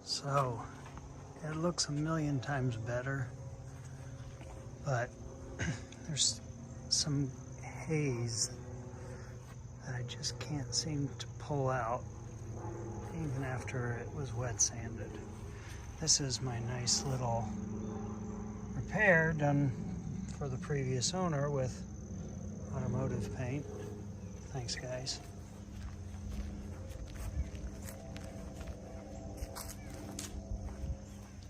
So it looks a million times better, but there's some haze that I just can't seem to pull out even after it was wet sanded. This is my nice little repair done for the previous owner with automotive paint. Thanks, guys.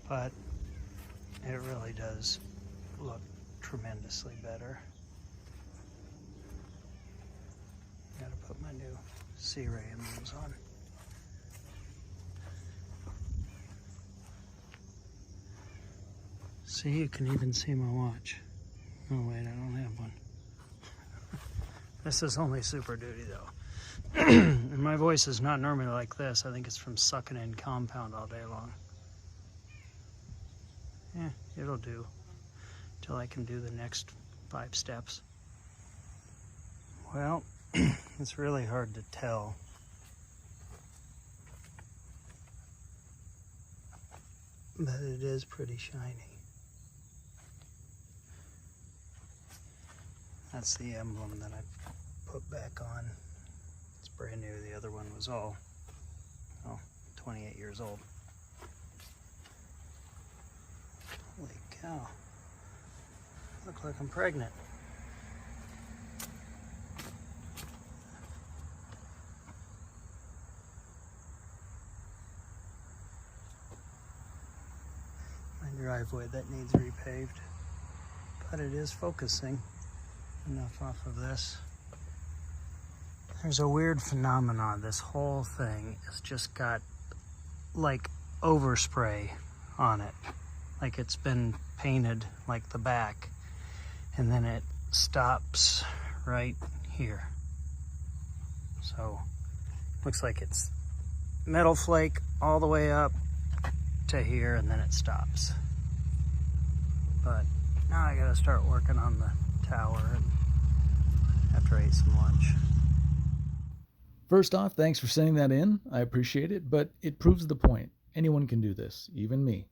But it really does look tremendously better. Gotta put my new C-Ray emblems on. See, you can even see my watch. Oh wait, I don't have one. This is only Super Duty though. And my voice is not normally like this. I think it's from sucking in compound all day long. Yeah, it'll do till I can do the next 5 steps. Well, it's really hard to tell. But it is pretty shiny. That's the emblem that I put back on. It's brand new. The other one was all, 28 years old. Holy cow. Look like I'm pregnant. My driveway that needs repaved, but it is focusing enough off of this. There's a weird phenomenon. This whole thing has just got like overspray on it. Like it's been painted like the back, and then it stops right here. So looks like it's metal flake all the way up to here, and then it stops. But now I gotta start working on the tower after I ate some lunch. First off, thanks for sending that in. I appreciate it, but it proves the point. Anyone can do this, even me.